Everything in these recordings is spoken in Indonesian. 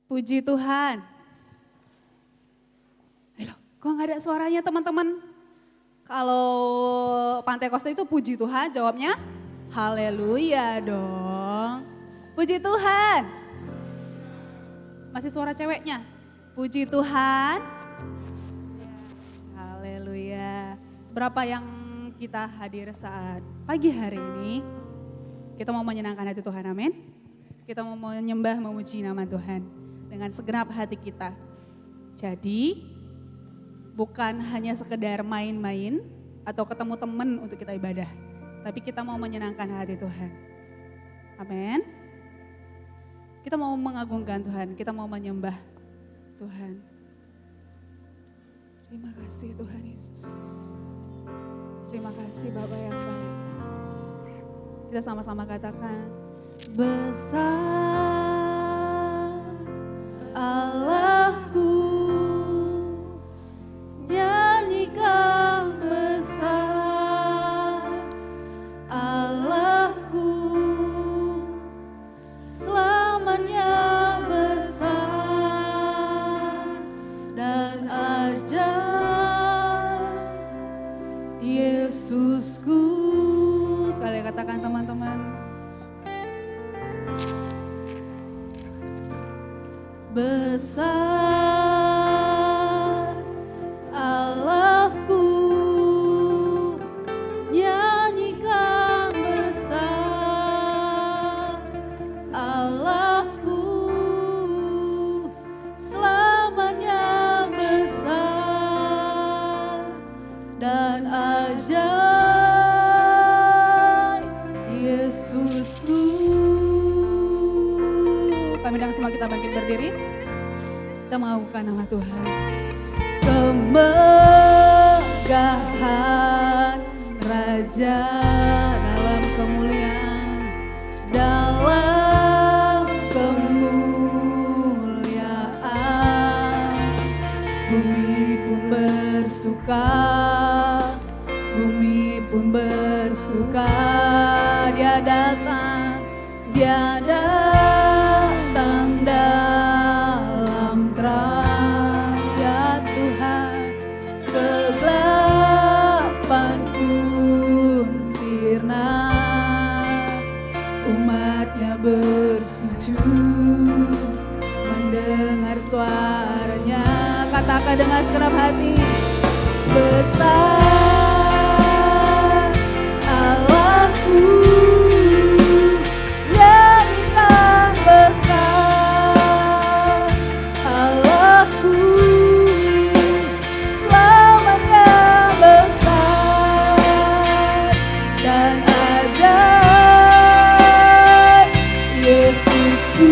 Puji Tuhan. Loh, kok nggak ada suaranya teman-teman? Kalau Pantekosta itu puji Tuhan, jawabnya haleluya dong. Puji Tuhan. Masih suara ceweknya. Puji Tuhan. Haleluya. Seberapa yang kita hadir saat pagi hari ini, kita mau menyenangkan hati Tuhan, amin. Kita mau menyembah, memuji nama Tuhan dengan segenap hati kita. Jadi bukan hanya sekedar main-main atau ketemu teman untuk kita ibadah, tapi kita mau menyenangkan hati Tuhan. Amin. Kita mau mengagungkan Tuhan, kita mau menyembah Tuhan. Terima kasih Tuhan Yesus. Terima kasih Bapa yang baik. Kita sama-sama katakan, besar Allahku, nyanyikan besar Allahku, selamanya besar dan ajaib Yesusku. Sekali katakan teman-teman, besar Allahku, nyanyikan besar Allahku, selamanya besar dan ajaib Yesusku. Kami undang semua kita bangkit berdiri. Kita mengakukan nama Tuhan. Kemegahan Raja dalam kemuliaan, dalam kemuliaan. Bumi pun bersuka, bumi pun bersuka. Dia datang, dia datang dalam terang, ya Tuhan. Kegelapan pun sirna, umatnya bersujud mendengar suaranya. Katakan dengan segenap hati, besar Allahku, nyanyikan besar Allahku, selamanya besar dan ajaib Yesusku.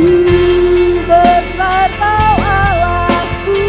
Besar kau Allahku,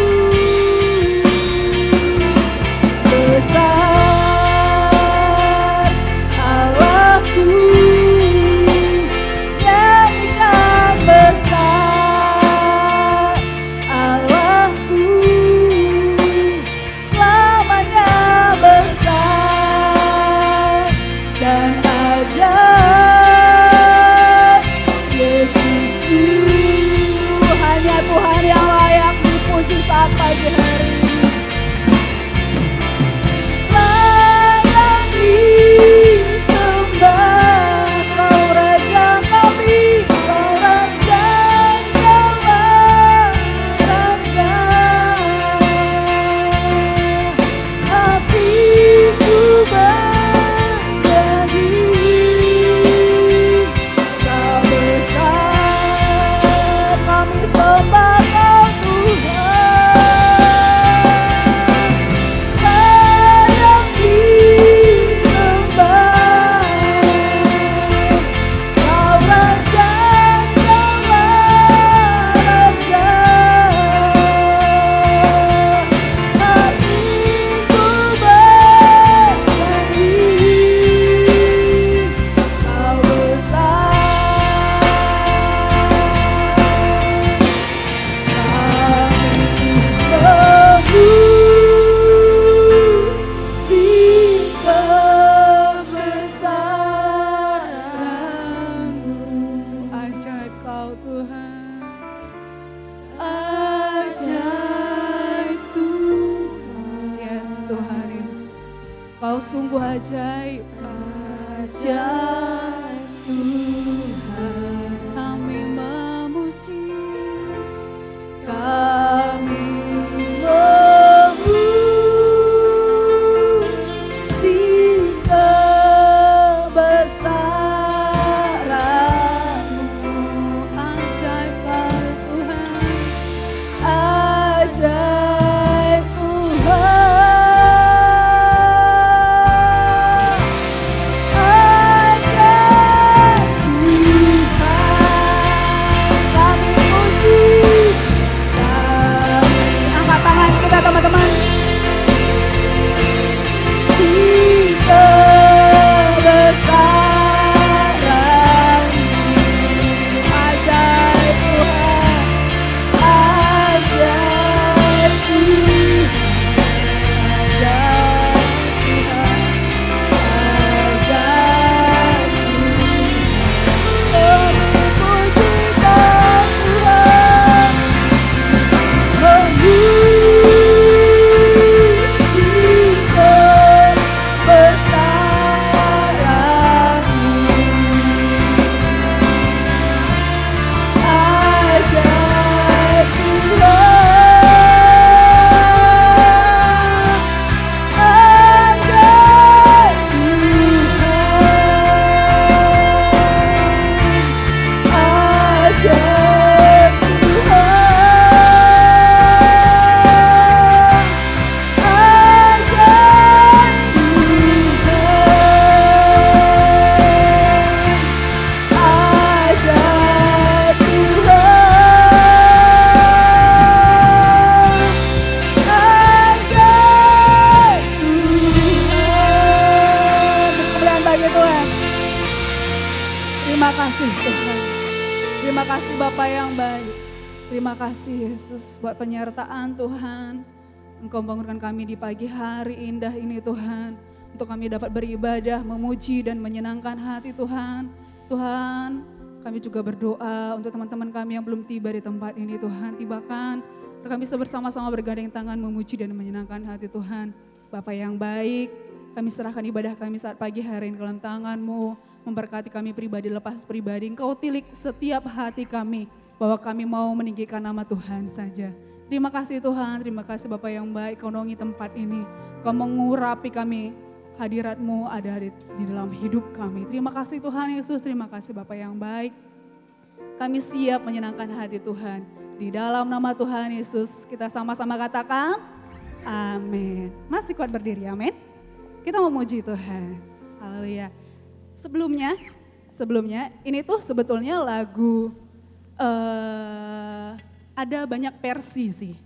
Engkau sungguh ajaib, ajaib Tuhan. Kami memuji, kami memuji kebesaran-Mu. Ajaib Kau Tuhan, ajaib Tuhan. Teman-teman, cinta besaran ajaib Tuhan, ajaib Tuhan, ajaib Tuhan, ajaib Tuhan. Memujikan Tuhan, terima kasih Tuhan. Terima kasih Bapa yang baik. Terima kasih Yesus buat penyertaan Tuhan. Engkau bangunkan kami di pagi hari indah ini Tuhan. Untuk kami dapat beribadah, memuji dan menyenangkan hati Tuhan. Tuhan, kami juga berdoa untuk teman-teman kami yang belum tiba di tempat ini Tuhan. Tibakan, kami bisa bersama-sama bergandeng tangan memuji dan menyenangkan hati Tuhan. Bapa yang baik, kami serahkan ibadah kami saat pagi hari ini ke dalam tangan-Mu. Memberkati kami pribadi lepas pribadi. Engkau tilik setiap hati kami bahwa kami mau meninggikan nama Tuhan saja. Terima kasih Tuhan, terima kasih Bapa yang baik. Kau naungi tempat ini, Kau mengurapi kami. Hadirat-Mu ada di dalam hidup kami. Terima kasih Tuhan Yesus, terima kasih Bapa yang baik. Kami siap menyenangkan hati Tuhan. Di dalam nama Tuhan Yesus kita sama-sama katakan amin. Masih kuat berdiri, amin. Kita memuji Tuhan. Haleluya. Sebelumnya ini tuh sebetulnya lagu ada banyak versi sih.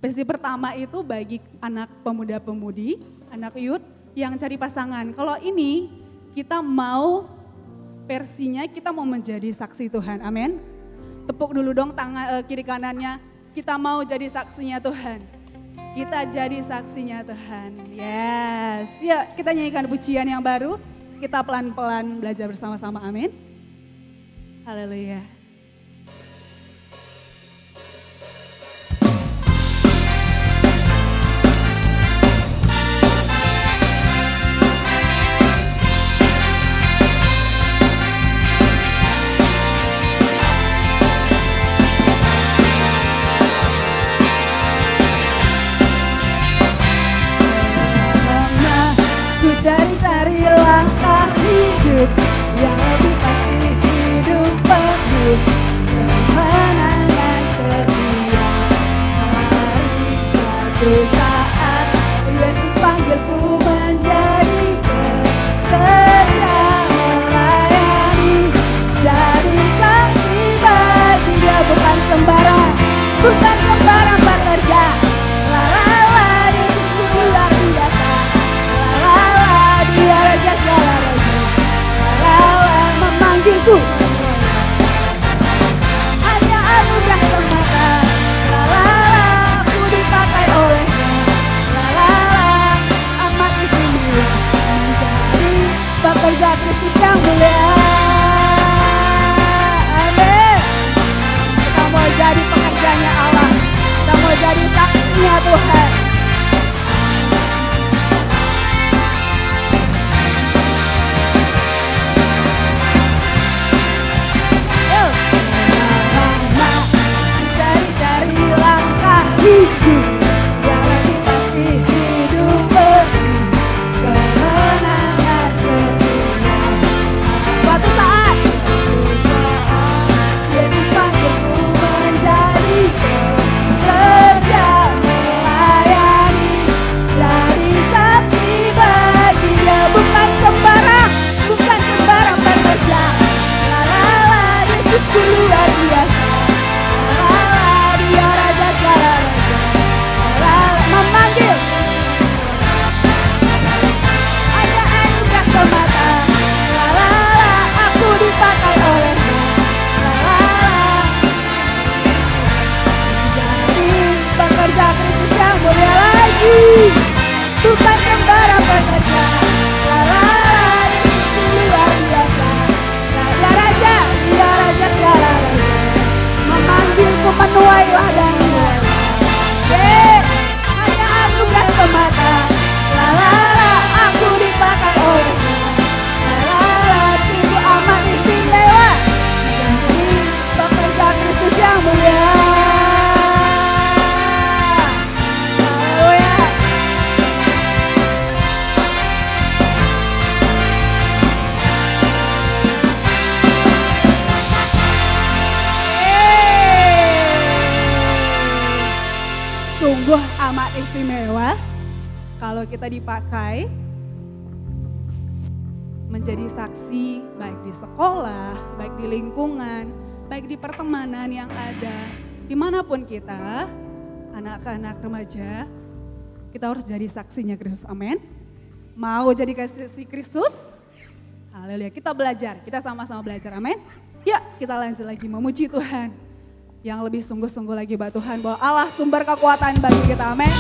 Versi pertama itu bagi anak pemuda-pemudi, anak youth yang cari pasangan. Kalau ini kita mau versinya kita mau menjadi saksi Tuhan, amin. Tepuk dulu dong tangan kiri kanannya, kita mau jadi saksinya Tuhan. Kita jadi saksinya Tuhan, yes. Ya kita nyanyikan pujian yang baru. Kita pelan-pelan belajar bersama-sama, amin. Haleluya. Cari-cari langkah hidup yang lebih pasti, hidup penuh kemenangan setiap hari. Satu saat Yesus panggilku menjadi pekerja melayani, jadi saksi bagi Dia. Bukan sembarang pekerja. Dia raja segala raja, kalau kita dipakai menjadi saksi baik di sekolah, baik di lingkungan, baik di pertemanan yang ada, dimanapun kita, anak-anak remaja, kita harus jadi saksinya Kristus, amin. Mau jadi saksi Kristus? Haleluya, kita belajar, kita sama-sama belajar, amin. Ya, kita lanjut lagi memuji Tuhan. Yang lebih sungguh-sungguh lagi buat Tuhan, bahwa Allah sumber kekuatan bagi kita, amin.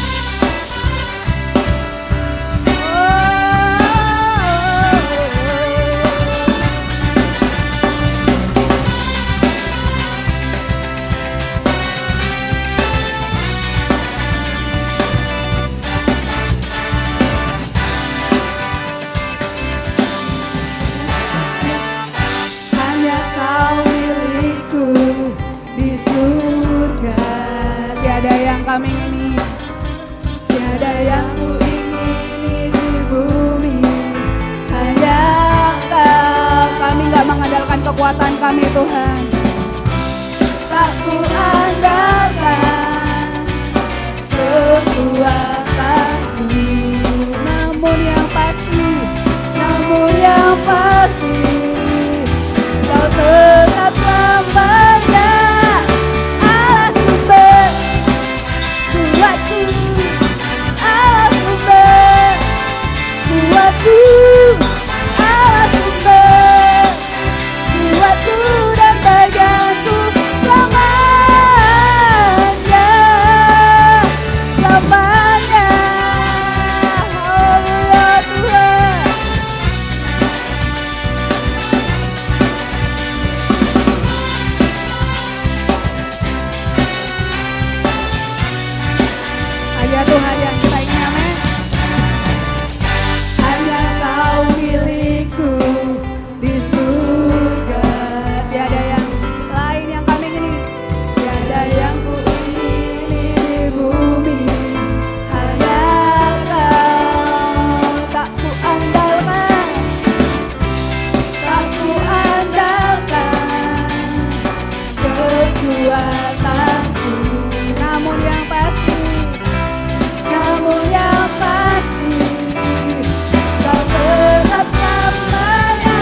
Kami ini tiada yang ku ingini di bumi, hanya Engkau. Kami gak mengandalkan kekuatan kami Tuhan, tak ku andalkan kekuatanku, namun yang pasti Kau tetap selamanya. Tuhan yang kita ingin, amin. Hanya Kau milikku di surga, tiada yang lain yang kami ingini, tiada yang ku ingini di bumi, hanya Kau. Tak ku andalkan kekuatanku, namun yang pasti Kau tetap selamanya.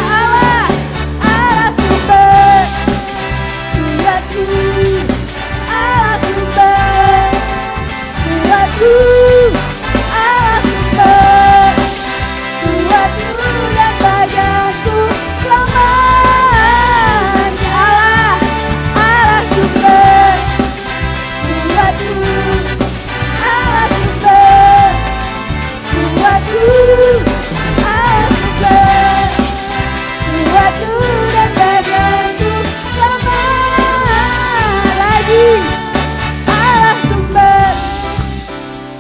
Allah sumber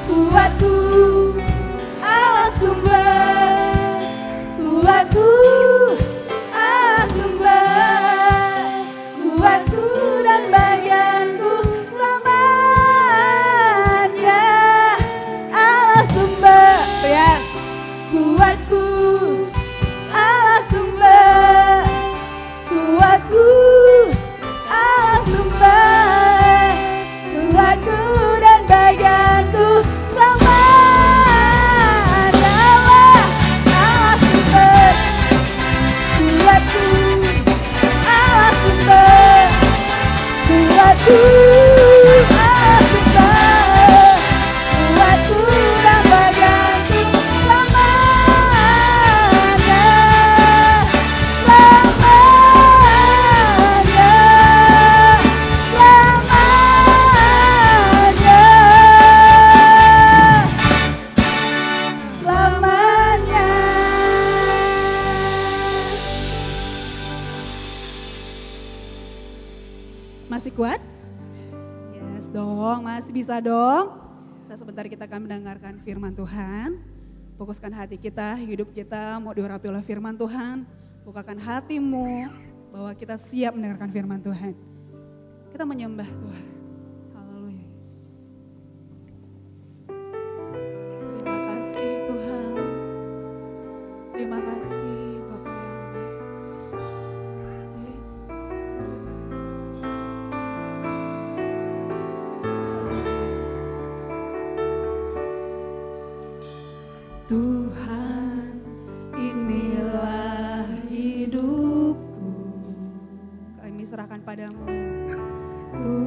kuatku, Allah sumber kuatku, Allah sumber kuatku dan bagianku selamanya. Allah sumber kuatku, masih kuat? Yes dong, masih bisa dong. Sebentar kita akan mendengarkan firman Tuhan. Fokuskan hati kita, hidup kita mau diurapi oleh firman Tuhan. Bukakan hatimu bahwa kita siap mendengarkan firman Tuhan. Kita menyembah Tuhan. Haleluya Yesus. Terima kasih Tuhan. Terima kasih Bapa yang baik. Yesus. Tuhan, inilah hidupku. Kami serahkan padamu. Ku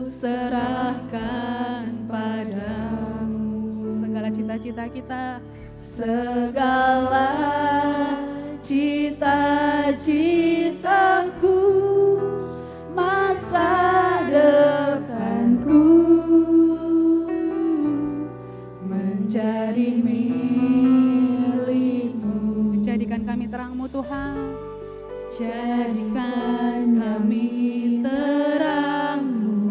serahkan padamu segala cita-cita kita, segala cita-citaku, masa depanku menjadi milikmu. Jadikan kami terang-Mu Tuhan, jadikan kami terang-Mu.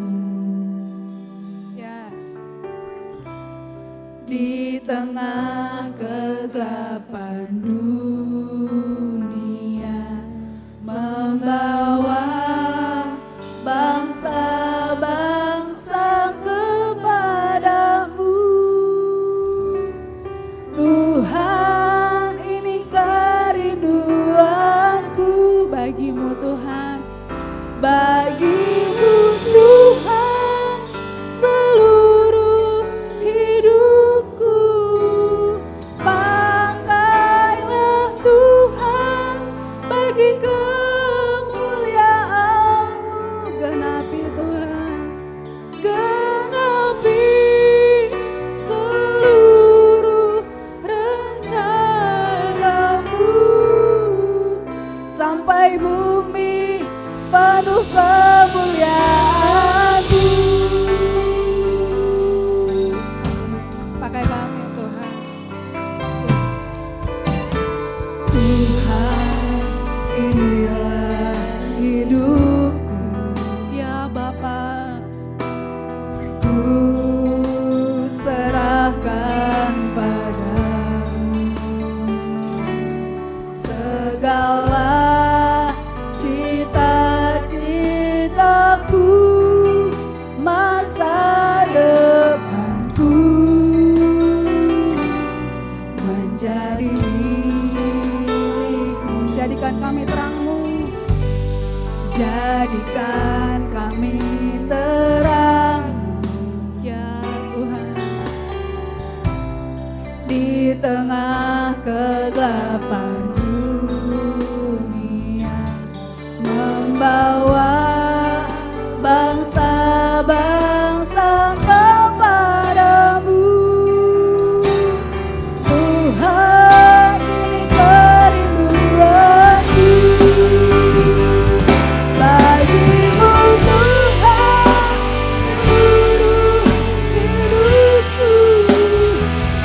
Yes. Di tengah kegelapan dunia, membawa bangsa-bangsa kepadamu. Tuhan, ini kerinduanku bagimu Tuhan, bagimu Tuhan, seluruh hidupku. Pakailah Tuhan bagi kemuliaan-Mu. Genapi Tuhan, genapi seluruh rencana-Mu, sampai bumi penuh kemuliaan-Mu. Pakai kami Tuhan Yesus. Tuhan, inilah hidupku, ya Bapa. Ku serahkan padamu segala cita-citaku, masa depanku menjadi milik-Mu. Jadikan kami terang-Mu, jadikan kami terang-Mu, ya Tuhan. Di tengah kegelapan dunia, membawa bangsa-bangsa kepadamu. Tuhan, ini kerinduanku, bagimu Tuhan, seluruh hidupku.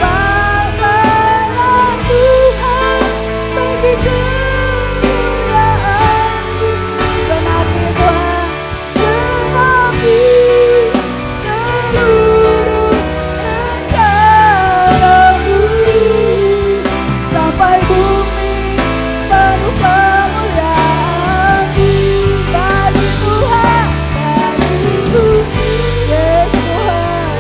Pakailah Tuhan bagi kemuliaan-Mu. Genapi Tuhan, genapi seluruh rencana-Mu, sampai bumi penuh kemuliaan-Mu. Bagi Tuhan, bagiku, Yesus Tuhan,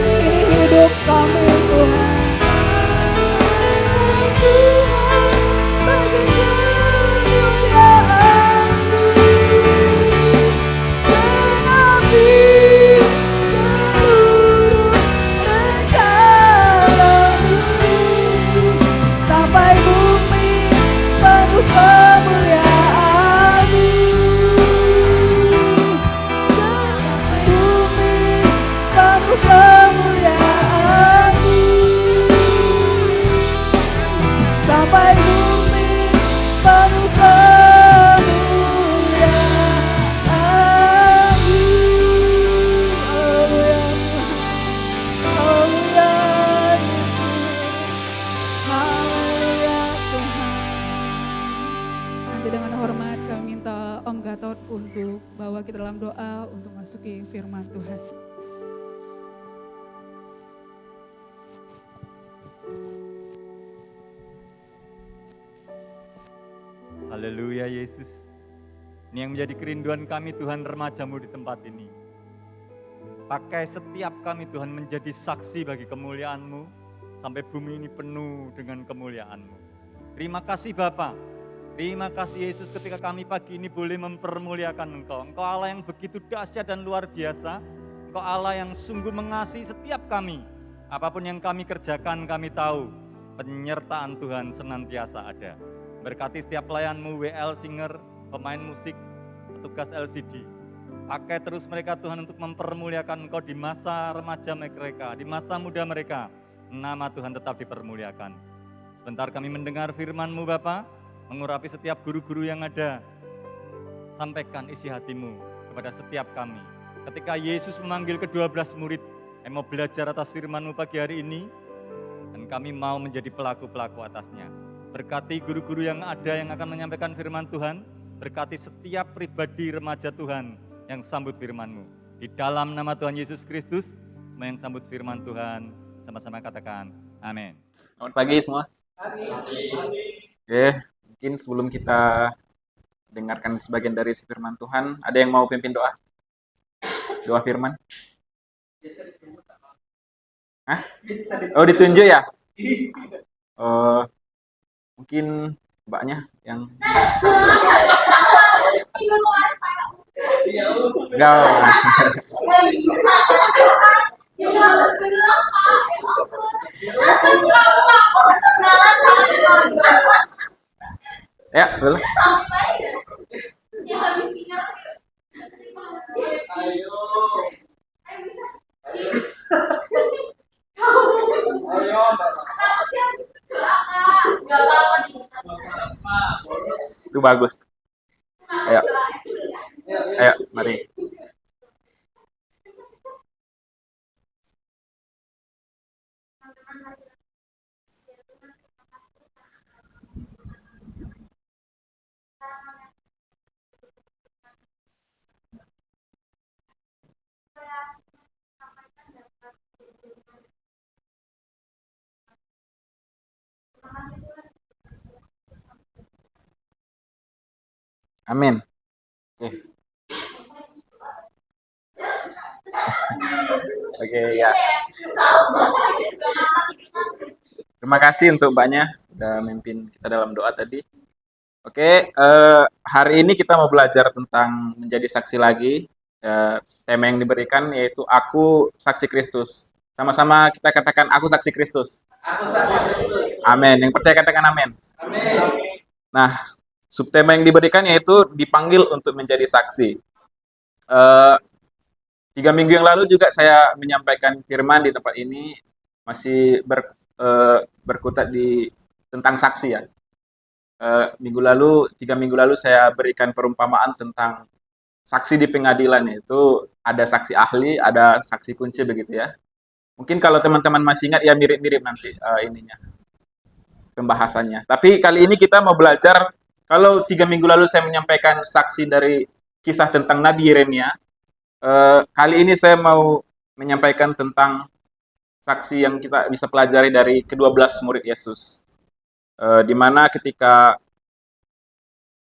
ini hidup kami Tuhan. Tuhan, bagi kemuliaan-Mu, genapi seluruh rencana-Mu, sampai bumi penuh kemuliaan-Mu. Bumi penuh kemuliaan-Mu, sampai bumi penuh kemuliaan-Mu. Haleluya, haleluya Yesus, haleluya Tuhan. Nanti dengan hormat kami minta Om Gatot untuk bawa kita dalam doa untuk masuki firman Tuhan. Haleluya Yesus. Ini yang menjadi kerinduan kami Tuhan, remaja-Mu di tempat ini. Pakai setiap kami Tuhan menjadi saksi bagi kemuliaan-Mu, sampai bumi ini penuh dengan kemuliaan-Mu. Terima kasih Bapa. Terima kasih Yesus, ketika kami pagi ini boleh mempermuliakan Engkau. Engkau Allah yang begitu dahsyat dan luar biasa. Engkau Allah yang sungguh mengasihi setiap kami. Apapun yang kami kerjakan, kami tahu penyertaan Tuhan senantiasa ada. Berkati setiap pelayanmu, WL Singer, pemain musik, petugas LCD. Pakai terus mereka Tuhan untuk mempermuliakan Engkau di masa remaja mereka, di masa muda mereka. Nama Tuhan tetap dipermuliakan. Sebentar kami mendengar firman-Mu Bapa, mengurapi setiap guru-guru yang ada. Sampaikan isi hati-Mu kepada setiap kami. Ketika Yesus memanggil ke-12 murid, kami mau belajar atas firman-Mu pagi hari ini, dan kami mau menjadi pelaku-pelaku atasnya. Berkati guru-guru yang ada yang akan menyampaikan firman Tuhan, berkati setiap pribadi remaja Tuhan yang sambut firman-Mu. Di dalam nama Tuhan Yesus Kristus, semua yang sambut firman Tuhan, sama-sama katakan, amin. Selamat pagi semua. Oke, mungkin sebelum kita dengarkan sebagian dari firman Tuhan, ada yang mau pimpin doa? Doa firman? Hah? Oh, ditunjuk ya? Mungkin mbaknya yang enggak. Ya, boleh. Itu bagus. Ayo. Ayo, mari. Amin. Oke. Oke, ya. Terima kasih untuk mbaknya udah memimpin kita dalam doa tadi. Oke, hari ini kita mau belajar tentang menjadi saksi lagi. Tema yang diberikan yaitu aku saksi Kristus. Sama-sama kita katakan aku saksi Kristus. Aku saksi Kristus. Amin. Yang percaya katakan amin. Amin. Nah, subtema yang diberikan yaitu dipanggil untuk menjadi saksi. 3 minggu yang lalu juga saya menyampaikan firman di tempat ini masih berkutat di tentang saksi ya. 3 minggu lalu saya berikan perumpamaan tentang saksi di pengadilan, yaitu ada saksi ahli, ada saksi kunci begitu ya. Mungkin kalau teman-teman masih ingat ya mirip-mirip nanti ininya pembahasannya. Tapi kali ini kita mau belajar, kalau 3 minggu lalu saya menyampaikan saksi dari kisah tentang Nabi Yeremia, kali ini saya mau menyampaikan tentang saksi yang kita bisa pelajari dari ke-12 murid Yesus. Di mana ketika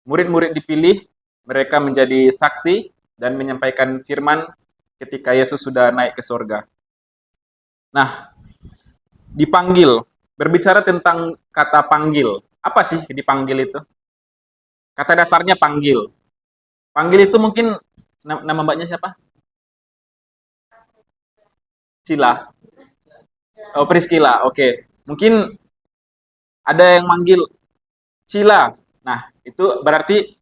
murid-murid dipilih, mereka menjadi saksi dan menyampaikan firman ketika Yesus sudah naik ke surga. Nah, dipanggil. Berbicara tentang kata panggil. Apa sih dipanggil itu? Kata dasarnya panggil. Panggil itu mungkin nama mbaknya siapa? Sila. Oh, Priscilla. Oke. Mungkin ada yang manggil Sila. Nah, itu berarti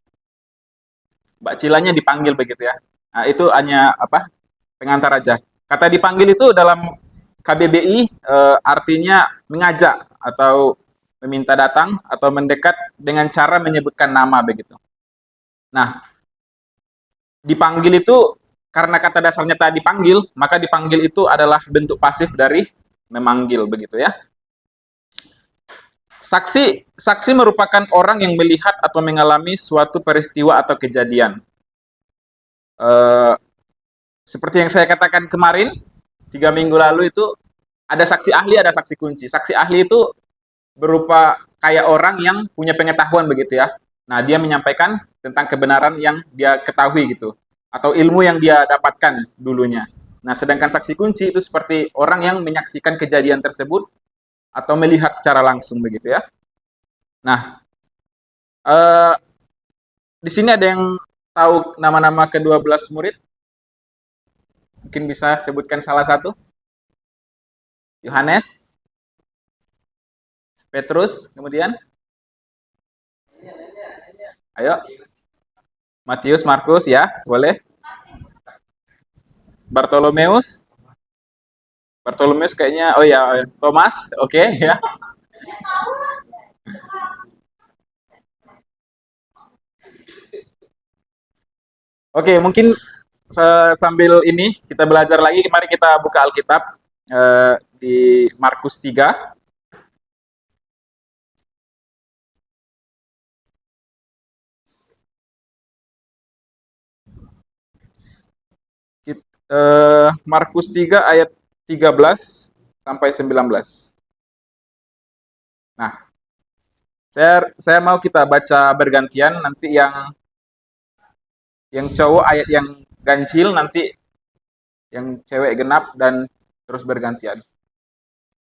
Mbak Cilanya dipanggil begitu ya. Nah, itu hanya pengantar aja. Kata dipanggil itu dalam KBBI artinya mengajak atau meminta datang atau mendekat dengan cara menyebutkan nama begitu. Nah, dipanggil itu karena kata dasarnya tadi dipanggil, maka dipanggil itu adalah bentuk pasif dari memanggil begitu ya. Saksi merupakan orang yang melihat atau mengalami suatu peristiwa atau kejadian. Seperti yang saya katakan kemarin, 3 minggu lalu itu ada saksi ahli, ada saksi kunci. Saksi ahli itu berupa kayak orang yang punya pengetahuan begitu ya. Nah, dia menyampaikan tentang kebenaran yang dia ketahui gitu, atau ilmu yang dia dapatkan dulunya. Nah, sedangkan saksi kunci itu seperti orang yang menyaksikan kejadian tersebut atau melihat secara langsung begitu ya. Nah, di sini ada yang tahu nama-nama ke-12 murid? Mungkin bisa sebutkan salah satu? Yohanes, Petrus, kemudian ayo Matius, Markus ya, boleh. Bartolomeus. Bartolomeus kayaknya, oh ya, Thomas, oke ya. Oke, mungkin sambil ini kita belajar lagi, mari kita buka Alkitab di Markus 3. Markus 3 ayat 13 sampai 19. Nah, saya mau kita baca bergantian, nanti yang cowok ayat yang ganjil, nanti yang cewek genap, dan terus bergantian.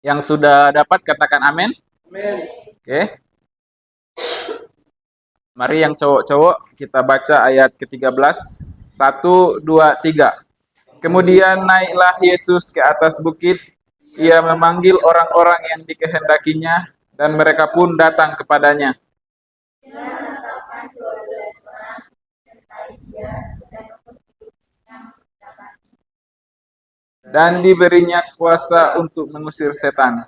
Yang sudah dapat katakan amin. Amin. Oke. Mari yang cowok-cowok kita baca ayat ke-13. 1, 2, 3. Kemudian naiklah Yesus ke atas bukit. Ia memanggil orang-orang yang dikehendakinya, dan mereka pun datang kepadanya. Dan diberinya kuasa untuk mengusir setan.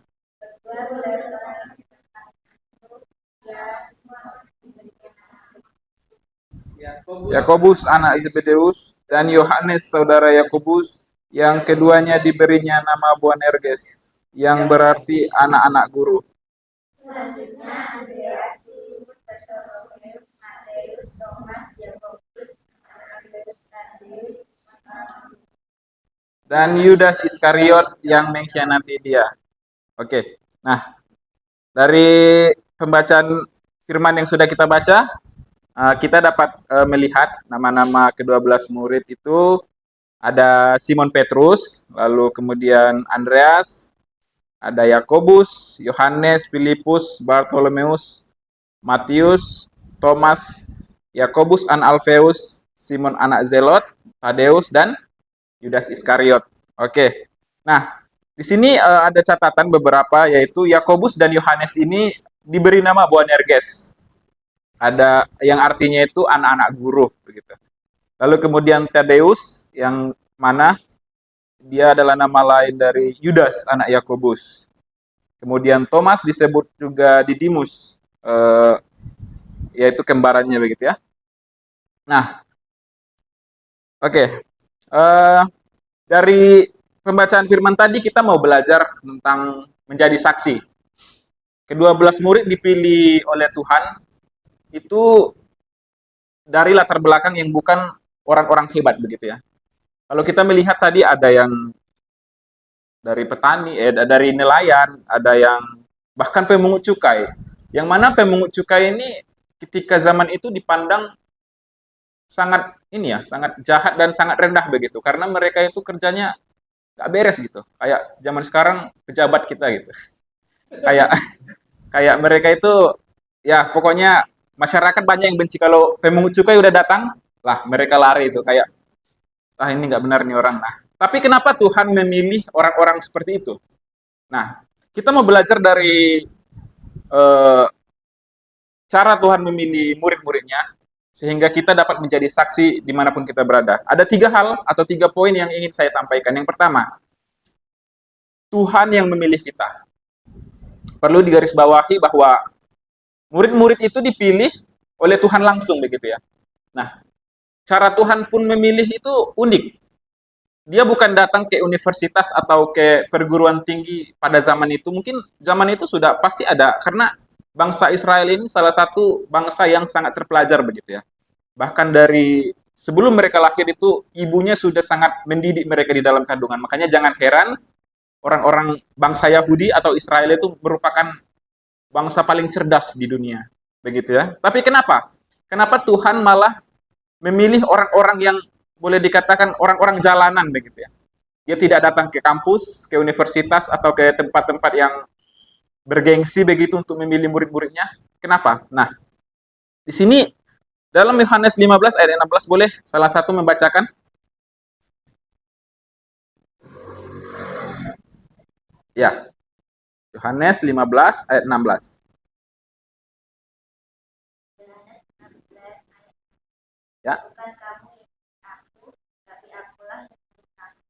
Yakobus anak Zebedeus dan Yohanes saudara Yakobus, yang keduanya diberinya nama Boanerges, yang berarti anak-anak guru. Dan Yudas Iskariot yang mengkhianati dia. Oke. Nah, dari pembacaan firman yang sudah kita baca, kita dapat melihat nama-nama ke-12 murid itu ada Simon Petrus, lalu kemudian Andreas, ada Yakobus, Yohanes, Filipus, Bartolomeus, Matius, Thomas, Yakobus an Alfeus, Simon anak Zelot, Tadeus, dan Yudas Iskariot. Oke. Nah, di sini ada catatan beberapa, yaitu Yakobus dan Yohanes ini diberi nama Boanerges. Ada yang artinya itu anak-anak guru begitu. Lalu kemudian Tadeus, yang mana dia adalah nama lain dari Yudas anak Yakobus. Kemudian Thomas disebut juga Didimus, yaitu kembarannya begitu ya. Nah, oke. Dari pembacaan firman tadi kita mau belajar tentang menjadi saksi. Ke-12 murid dipilih oleh Tuhan itu dari latar belakang yang bukan orang-orang hebat begitu ya. Kalau kita melihat tadi ada yang dari petani, dari nelayan, ada yang bahkan pemungut cukai. Yang mana pemungut cukai ini ketika zaman itu dipandang sangat sangat jahat dan sangat rendah begitu, karena mereka itu kerjanya nggak beres gitu, kayak zaman sekarang pejabat kita gitu. Kayak mereka itu ya pokoknya masyarakat banyak yang benci kalau pemungut cukai udah datang lah mereka lari itu, kayak ini nggak benar nih orang. Nah, tapi kenapa Tuhan memilih orang-orang seperti itu? Nah, kita mau belajar dari cara Tuhan memilih murid-muridnya sehingga kita dapat menjadi saksi dimanapun kita berada. Ada 3 hal atau 3 poin yang ingin saya sampaikan. Yang pertama, Tuhan yang memilih kita. Perlu digarisbawahi bahwa murid-murid itu dipilih oleh Tuhan langsung begitu ya. Nah, cara Tuhan pun memilih itu unik. Dia bukan datang ke universitas atau ke perguruan tinggi pada zaman itu. Mungkin zaman itu sudah pasti ada, karena bangsa Israel ini salah satu bangsa yang sangat terpelajar begitu ya. Bahkan dari sebelum mereka lahir itu ibunya sudah sangat mendidik mereka di dalam kandungan. Makanya jangan heran orang-orang bangsa Yahudi atau Israel itu merupakan bangsa paling cerdas di dunia. Begitu ya. Tapi kenapa? Kenapa Tuhan malah memilih orang-orang yang boleh dikatakan orang-orang jalanan begitu ya. Dia tidak datang ke kampus, ke universitas atau ke tempat-tempat yang bergengsi begitu untuk memilih murid-muridnya. Kenapa? Nah, di sini dalam Yohanes 15 ayat 16 boleh salah satu membacakan? Ya, Yohanes 15 ayat 16. Ya. Bukan kamu yang aku, tapi akulah yang memilih kamu.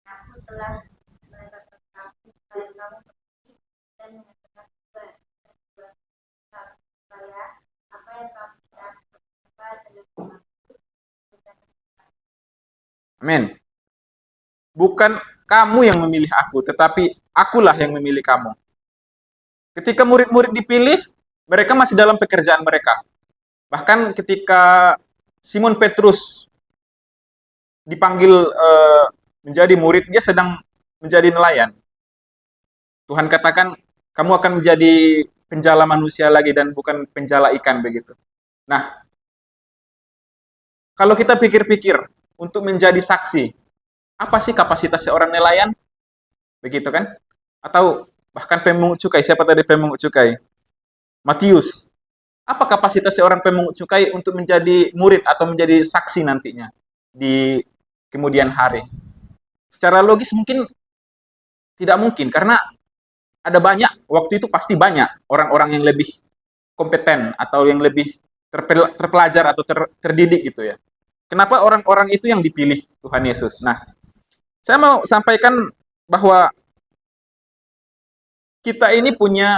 Aku telah menetapkan kamu supaya kamu pergi dan mengatakan kabar supaya apa yang kamu tidak dapat adalah kemampuan. Amin. Bukan kamu yang memilih aku, tetapi akulah yang memilih kamu. Ketika murid-murid dipilih, mereka masih dalam pekerjaan mereka. Bahkan ketika Simon Petrus dipanggil menjadi murid, dia sedang menjadi nelayan. Tuhan katakan, kamu akan menjadi penjala manusia lagi dan bukan penjala ikan begitu. Nah, kalau kita pikir-pikir untuk menjadi saksi, apa sih kapasitas seorang nelayan? Begitu kan? Atau bahkan pemungut cukai, siapa tadi pemungut cukai? Matius. Apa kapasitas seorang pemungut cukai untuk menjadi murid atau menjadi saksi nantinya di kemudian hari? Secara logis mungkin tidak mungkin, karena ada banyak, waktu itu pasti banyak orang-orang yang lebih kompeten atau yang lebih terpelajar atau terdidik gitu ya. Kenapa orang-orang itu yang dipilih Tuhan Yesus? Nah, saya mau sampaikan bahwa kita ini punya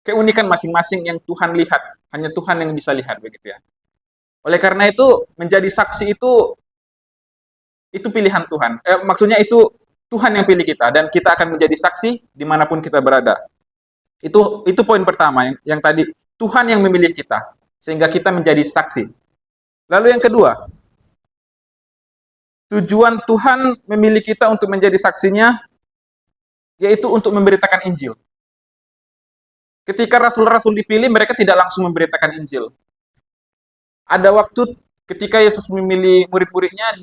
keunikan masing-masing yang Tuhan lihat. Hanya Tuhan yang bisa lihat begitu ya. Oleh karena itu, menjadi saksi itu pilihan Tuhan. Maksudnya itu Tuhan yang pilih kita dan kita akan menjadi saksi dimanapun kita berada. Itu poin pertama yang tadi, Tuhan yang memilih kita sehingga kita menjadi saksi. Lalu yang kedua, tujuan Tuhan memilih kita untuk menjadi saksinya yaitu untuk memberitakan Injil. Ketika rasul-rasul dipilih, mereka tidak langsung memberitakan Injil. Ada waktu ketika Yesus memilih murid-muridnya,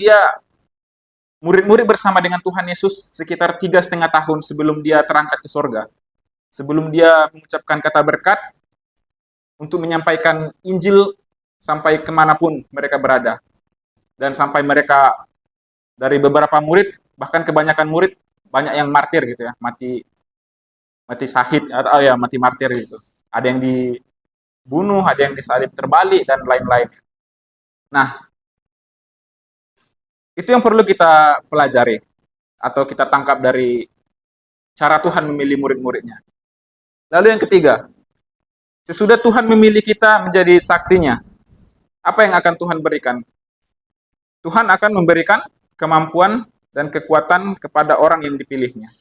murid-murid bersama dengan Tuhan Yesus sekitar 3,5 tahun sebelum dia terangkat ke sorga. Sebelum dia mengucapkan kata berkat untuk menyampaikan Injil sampai kemanapun mereka berada. Dan sampai mereka dari beberapa murid, bahkan kebanyakan murid, banyak yang martir gitu ya, mati syahid atau ya mati martir gitu. Ada yang dibunuh, ada yang disalib terbalik dan lain-lain. Nah, itu yang perlu kita pelajari atau kita tangkap dari cara Tuhan memilih murid-muridnya. Lalu yang ketiga, sesudah Tuhan memilih kita menjadi saksinya, apa yang akan Tuhan berikan? Tuhan akan memberikan kemampuan dan kekuatan kepada orang yang dipilihnya.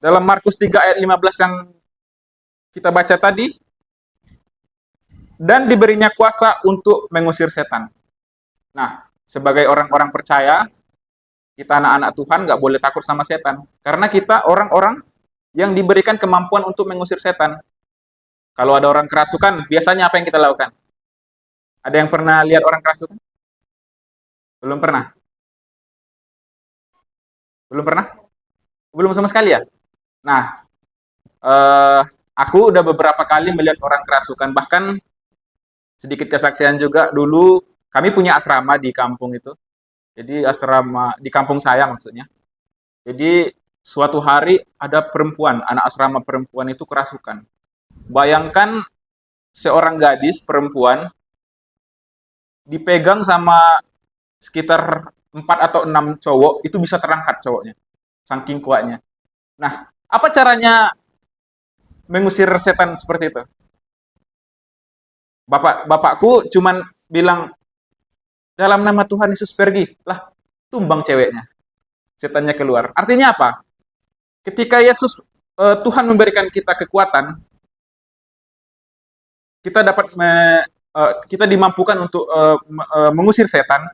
Dalam Markus 3 ayat 15 yang kita baca tadi, dan diberinya kuasa untuk mengusir setan. Nah, sebagai orang-orang percaya, kita anak-anak Tuhan nggak boleh takut sama setan. Karena kita orang-orang yang diberikan kemampuan untuk mengusir setan. Kalau ada orang kerasukan, biasanya apa yang kita lakukan? Ada yang pernah lihat orang kerasukan? Belum pernah? Belum pernah? Belum sama sekali ya? Nah, aku udah beberapa kali melihat orang kerasukan. Bahkan sedikit kesaksian juga, dulu kami punya asrama di kampung itu. Jadi asrama di kampung saya maksudnya. Jadi suatu hari ada perempuan, anak asrama perempuan itu kerasukan. Bayangkan seorang gadis perempuan dipegang sama sekitar 4 atau 6 cowok, itu bisa terangkat cowoknya. Saking kuatnya. Nah, apa caranya mengusir setan seperti itu? Bapakku cuman bilang, dalam nama Tuhan Yesus pergi. Lah, tumbang ceweknya. Setannya keluar. Artinya apa? Ketika Tuhan memberikan kita kekuatan, kita dimampukan untuk mengusir setan,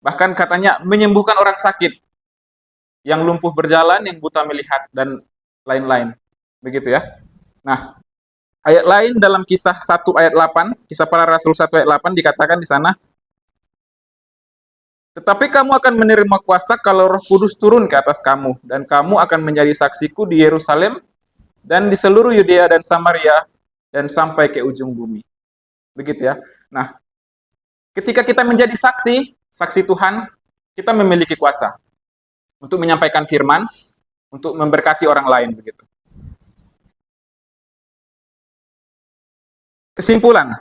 bahkan katanya menyembuhkan orang sakit, yang lumpuh berjalan, yang buta melihat, dan lain-lain. Begitu ya. Nah, ayat lain dalam kisah 1 ayat 8, kisah para rasul 1 ayat 8 dikatakan di sana, tetapi kamu akan menerima kuasa kalau Roh Kudus turun ke atas kamu, dan kamu akan menjadi saksiku di Yerusalem, dan di seluruh Yudea dan Samaria, dan sampai ke ujung bumi. Begitu ya. Nah, ketika kita menjadi saksi Tuhan, kita memiliki kuasa. untuk menyampaikan firman, untuk memberkati orang lain begitu. Kesimpulan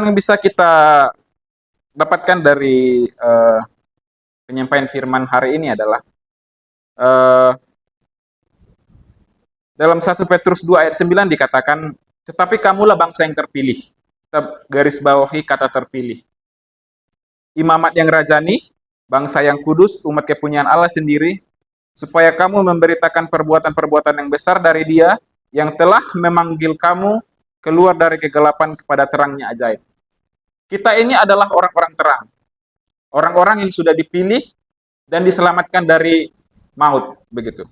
yang bisa kita dapatkan dari penyampaian firman hari ini adalah dalam 1 Petrus 2 ayat 9 dikatakan, tetapi kamulah bangsa yang terpilih. Kita garis bawahi kata terpilih. Imamat yang rajani, bangsa yang kudus, umat kepunyaan Allah sendiri, supaya kamu memberitakan perbuatan-perbuatan yang besar dari Dia yang telah memanggil kamu keluar dari kegelapan kepada terangnya ajaib. Kita ini adalah orang-orang terang. Orang-orang yang sudah dipilih dan diselamatkan dari maut, begitu.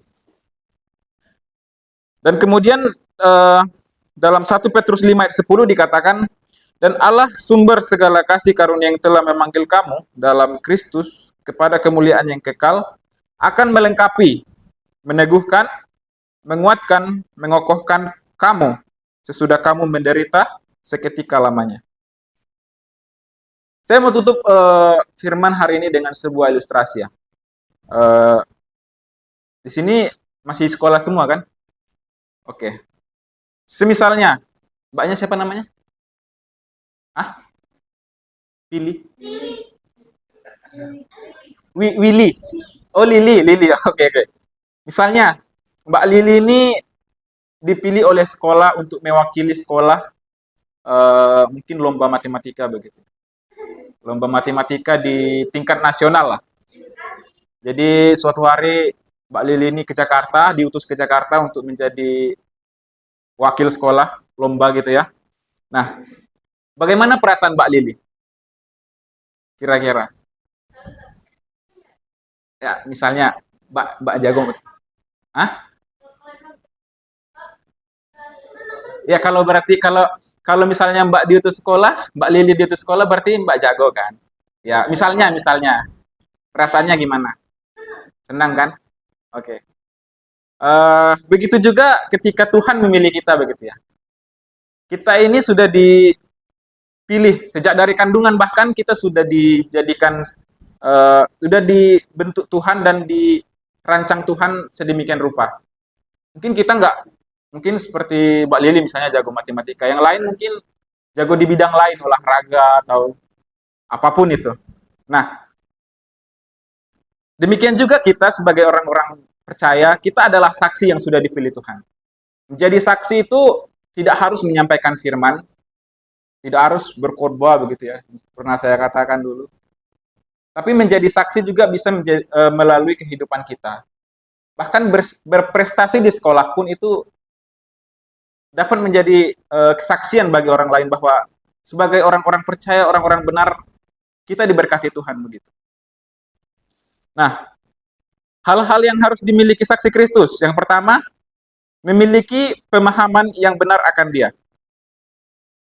Dan kemudian dalam 1 Petrus 5 ayat 10 dikatakan, dan Allah sumber segala kasih karunia yang telah memanggil kamu dalam Kristus kepada kemuliaan yang kekal, akan melengkapi, meneguhkan, menguatkan, mengokohkan kamu sesudah kamu menderita seketika lamanya. Saya mau tutup firman hari ini dengan sebuah ilustrasi ya. Di sini masih sekolah semua kan? Oke. Semisalnya, mbaknya siapa namanya? Willy. Willy. Oh, Lili. Oke. Misalnya, Mbak Lili ini dipilih oleh sekolah untuk mewakili sekolah mungkin lomba matematika begitu. Lomba matematika di tingkat nasional lah. Jadi suatu hari Mbak Lili ini ke Jakarta, diutus ke Jakarta untuk menjadi wakil sekolah lomba gitu ya. Nah, bagaimana perasaan Mbak Lili? Kira-kira? Ya, misalnya Mbak jago. Ya kalau misalnya Mbak diutus sekolah, Mbak Lili diutus sekolah berarti Mbak jago kan? Ya, misalnya perasaannya gimana? Senang kan? Oke. Begitu juga ketika Tuhan memilih kita begitu ya. Kita ini sudah dipilih sejak dari kandungan, bahkan kita sudah dijadikan sudah dibentuk Tuhan dan dirancang Tuhan sedemikian rupa. Mungkin seperti Mbak Lili misalnya jago matematika, yang lain mungkin jago di bidang lain, olahraga atau apapun itu. Nah, demikian juga kita sebagai orang-orang percaya, kita adalah saksi yang sudah dipilih Tuhan. Menjadi saksi itu tidak harus menyampaikan firman, tidak harus berkhotbah begitu ya, pernah saya katakan dulu. Tapi menjadi saksi juga bisa melalui kehidupan kita. Bahkan berprestasi di sekolah pun itu dapat menjadi kesaksian bagi orang lain bahwa sebagai orang-orang percaya, orang-orang benar, kita diberkati Tuhan begitu. Nah, hal-hal yang harus dimiliki saksi Kristus. Yang pertama, memiliki pemahaman yang benar akan Dia.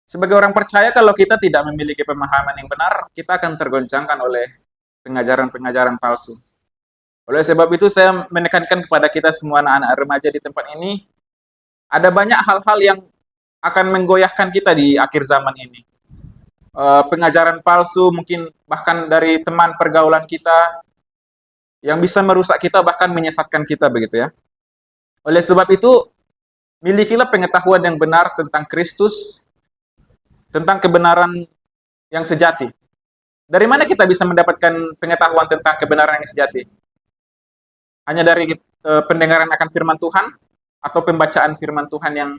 Sebagai orang percaya, kalau kita tidak memiliki pemahaman yang benar, kita akan tergoncangkan oleh pengajaran-pengajaran palsu. Oleh sebab itu, saya menekankan kepada kita semua anak-anak remaja di tempat ini, ada banyak hal-hal yang akan menggoyahkan kita di akhir zaman ini. Pengajaran palsu, mungkin bahkan dari teman pergaulan kita, yang bisa merusak kita, bahkan menyesatkan kita begitu ya. Oleh sebab itu, milikilah pengetahuan yang benar tentang Kristus, tentang kebenaran yang sejati. Dari mana kita bisa mendapatkan pengetahuan tentang kebenaran yang sejati? Hanya dari pendengaran akan firman Tuhan, atau pembacaan firman Tuhan yang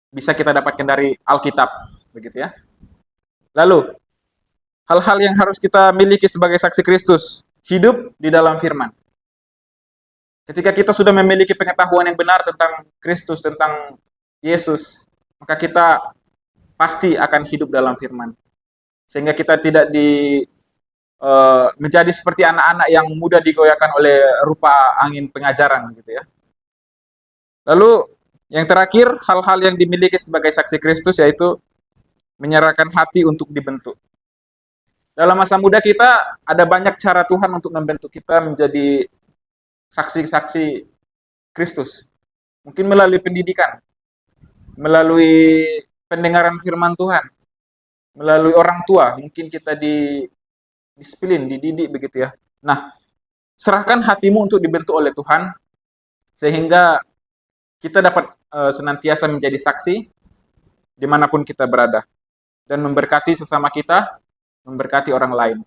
bisa kita dapatkan dari Alkitab, begitu ya. Lalu, hal-hal yang harus kita miliki sebagai saksi Kristus, hidup di dalam firman. Ketika kita sudah memiliki pengetahuan yang benar tentang Kristus, tentang Yesus, maka kita pasti akan hidup dalam firman. Sehingga kita tidak menjadi seperti anak-anak yang mudah digoyahkan oleh rupa angin pengajaran gitu ya. Lalu yang terakhir, hal-hal yang dimiliki sebagai saksi Kristus yaitu menyerahkan hati untuk dibentuk. Dalam masa muda kita, ada banyak cara Tuhan untuk membentuk kita menjadi saksi-saksi Kristus. Mungkin melalui pendidikan, melalui pendengaran firman Tuhan, melalui orang tua, mungkin kita didisiplin, dididik begitu ya. Nah, serahkan hatimu untuk dibentuk oleh Tuhan, sehingga kita dapat senantiasa menjadi saksi dimanapun kita berada, dan memberkati sesama kita, memberkati orang lain.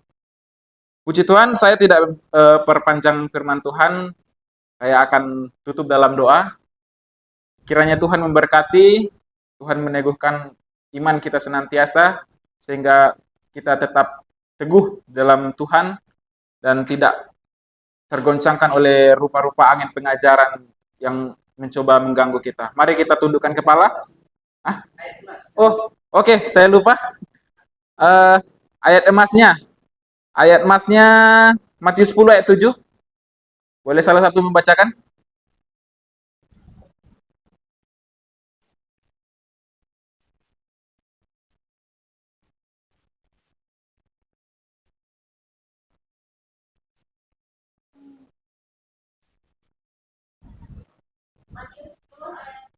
Puji Tuhan, saya tidak perpanjang firman Tuhan, saya akan tutup dalam doa. Kiranya Tuhan memberkati, Tuhan meneguhkan iman kita senantiasa, sehingga kita tetap teguh dalam Tuhan, dan tidak tergoncangkan oleh rupa-rupa angin pengajaran yang mencoba mengganggu kita. Mari kita tundukkan kepala. Oh, oke, saya lupa. Ayat emasnya. Ayat emasnya Matius 10 ayat 7. Boleh salah satu membacakan? Matius 10 ayat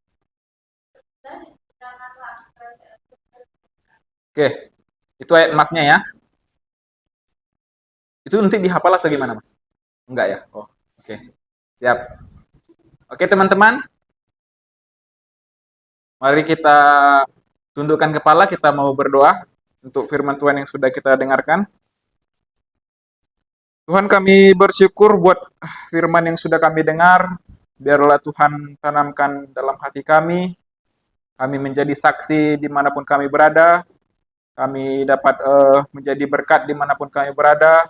9, janganlah kerajaan Oke, itu ayat emasnya ya. Itu nanti dihafal atau gimana, Mas? Enggak ya? Oh, oke. Siap. Oke, teman-teman. Mari kita tundukkan kepala, kita mau berdoa untuk firman Tuhan yang sudah kita dengarkan. Tuhan, kami bersyukur buat firman yang sudah kami dengar. Biarlah Tuhan tanamkan dalam hati kami. Kami menjadi saksi dimanapun kami berada. Kami dapat menjadi berkat dimanapun kami berada.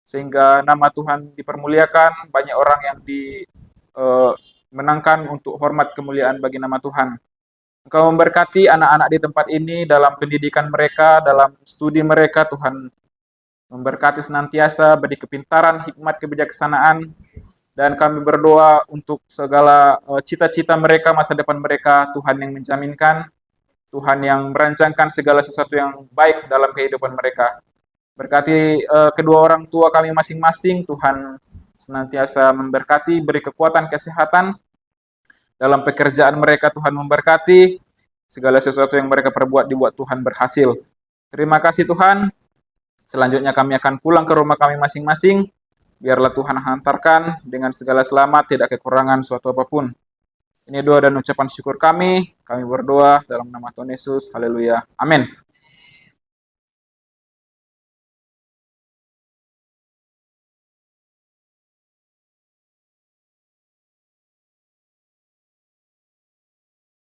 Sehingga nama Tuhan dipermuliakan. Banyak orang yang dimenangkan untuk hormat kemuliaan bagi nama Tuhan. Engkau memberkati anak-anak di tempat ini dalam pendidikan mereka, dalam studi mereka. Tuhan memberkati senantiasa, beri kepintaran, hikmat, kebijaksanaan. Dan kami berdoa untuk segala cita-cita mereka, masa depan mereka, Tuhan yang menjaminkan, Tuhan yang merancangkan segala sesuatu yang baik dalam kehidupan mereka. Berkati kedua orang tua kami masing-masing, Tuhan senantiasa memberkati, beri kekuatan, kesehatan. Dalam pekerjaan mereka, Tuhan memberkati. Segala sesuatu yang mereka perbuat dibuat Tuhan berhasil. Terima kasih Tuhan. Selanjutnya kami akan pulang ke rumah kami masing-masing. Biarlah Tuhan hantarkan dengan segala selamat, tidak kekurangan suatu apapun. Ini doa dan ucapan syukur kami. Kami berdoa dalam nama Tuhan Yesus. Haleluya. Amin.